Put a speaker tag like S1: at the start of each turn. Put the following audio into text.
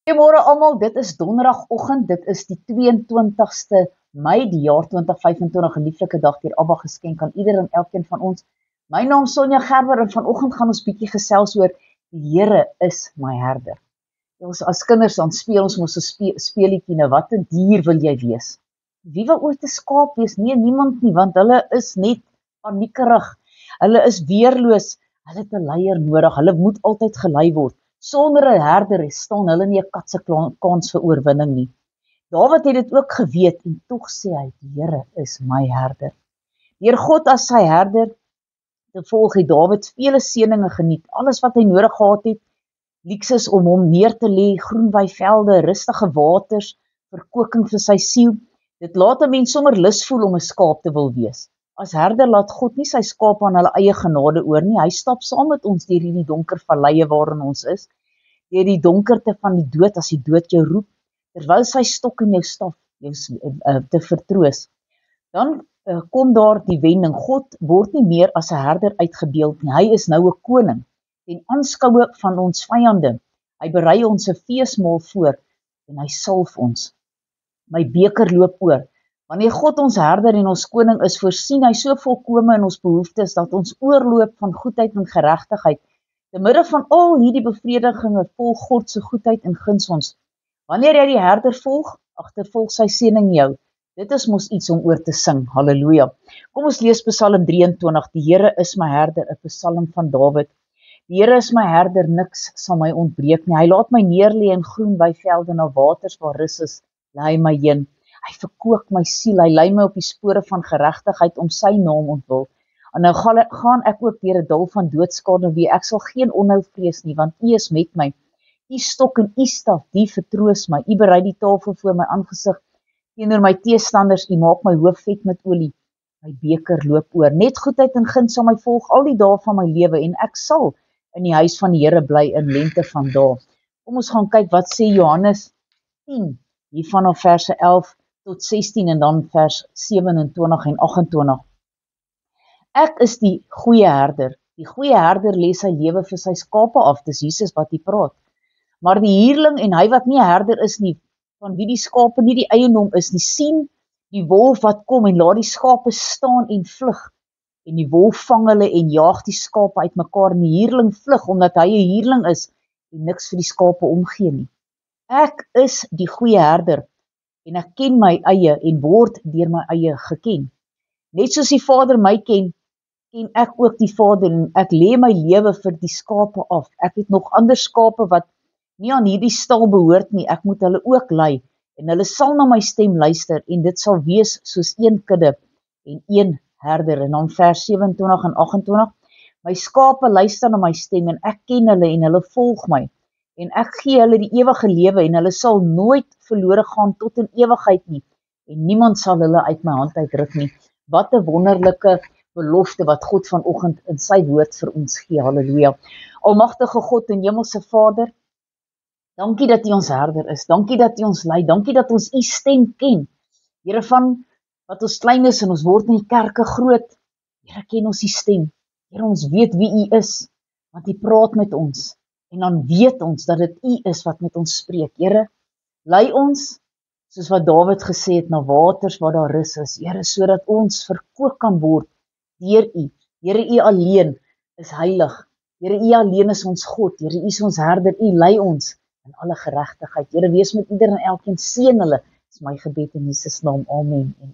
S1: Goeiemôre almal, dit is donderdagoggend, dit is die 22ste Mei, die jaar 2025, 'n lieflike dag deur Abba geskenk aan ieder en elkeen van ons. My naam is Sonja Gerber en vanoggend gaan ons bietjie gesels oor die Here is my herder. Ons as kinders dan speel ons mos 'n speelietjie, nou wat 'n dier wil jy wees? Wie wil ooit 'n skaap wees? Nee, niemand nie, want hulle is net paniekerig. Hulle is weerloos. Hulle het 'n leier nodig. Hulle moet altyd gelei word. Sonder 'n herder staan hulle nie 'n kat se kans vir oorwinning nie. Dawid het dit ook geweet en tog sê hy, die Here is my herder. Deur God as sy herder te volg het Dawid vele seëninge geniet. Alles wat hy nodig gehad het, luukses om hom neer te lê, groen weivelde, rustige waters, verkoeking vir sy siel. Dit laat 'n mens sommer lus voel om 'n skaap te wil wees. As herder laat God nie sy skape aan hulle eie genade oor nie. Hy stap saam met ons deur hierdie donker valleie waarin ons is, deur die donkerte van die dood as die dood jou roep, terwyl sy stok en jou staf jou te vertroos. Dan kom daar die wending. God word nie meer as 'n herder uitgebeeld nie. Hy is nou 'n koning ten aanskoue van ons vyande. Hy berei ons 'n feesmaal voor en hy salf ons. My beker loop oor. Wanneer God ons herder en ons koning is, voorsien hy so volkome in ons behoeftes dat ons oorloop van goedheid en geregtigheid. Te midde van al hierdie bevredigings volg God se goedheid en guns ons. Wanneer jy die herder volg, agtervolg sy seëning jou. Dit is mos iets om oor te sing. Halleluja. Kom ons lees Psalm 23. Die Here is my herder, 'n Psalm van Dawid. Die Here is my herder, niks sal my ontbreek nie. Hy laat my neerlê in groen weivelde, na waters waar rus is, lei my heen. Hy verkoop my siel, hy lei my op die spore van geregtigheid om sy naam ontwil. En nou gaan ek ook deur 'n dal van doodskade wee. Ek sal geen onheil vrees nie, want U is met my. U stok en U staf, die vertroos my. U berei die tafel voor my aangesig teenoor my teestanders. U maak my hoof vet met olie. My beker loop oor. Net goedheid en guns sal my volg al die dae van my lewe en ek sal in die huis van die Here bly in lente van dae. Kom ons gaan kyk wat sê Johannes 10 hier vanaf verse 11 tot 16 en dan vers 27 en 28. Ek is die goeie herder. Die goeie herder lê sy lewe vir sy skape af. Dis Jesus wat hier praat. Maar die huurling en hy wat nie 'n herder is nie, van wie die skape nie die eiendom is nie, sien die wolf wat kom en laat die skape staan en vlug. En die wolf vang hulle en jaag die skape uitmekaar en die huurling vlug omdat hy 'n huurling is en niks vir die skape omgee nie. Ek is die goeie herder en ek ken my eie en word deur my eie geken. Net soos die Vader my ken ek ook die Vader en ek lê my lewe vir die skape af. Ek het nog ander skape wat nie aan hierdie stal behoort nie. Ek moet hulle ook lei en hulle sal na my stem luister en dit sal wees soos een kudde en een herder. En dan vers 27 en 28. My skape luister na my stem en ek ken hulle en hulle volg my. En ek gee hulle die ewige lewe en hulle sal nooit verlore gaan tot in ewigheid nie. En niemand sal hulle uit my hand uitruk nie. Wat 'n wonderlike belofte wat God vanoggend in sy woord vir ons gee. Halleluja. Almagtige God en Hemelse Vader, dankie dat U ons herder is. Dankie dat U ons lei. Dankie dat ons U stem ken. Here, van wat ons klein is en ons word in die kerke groot, Here, ken ons U stem. Here, ons weet wie U is, want U praat met ons. En dan weet ons dat dit U is wat met ons spreek. Here, lei ons, soos wat Dawid gesê het, na waters waar daar rus is. Here, sodat ons verkoop kan word deur U. Here, U alleen is heilig. Here, U alleen is ons God. Here, U is ons herder. U lei ons in alle geregtigheid. Here, wees met ieder en elkeen, seën hulle. Dis my gebed in Jesus naam. Amen en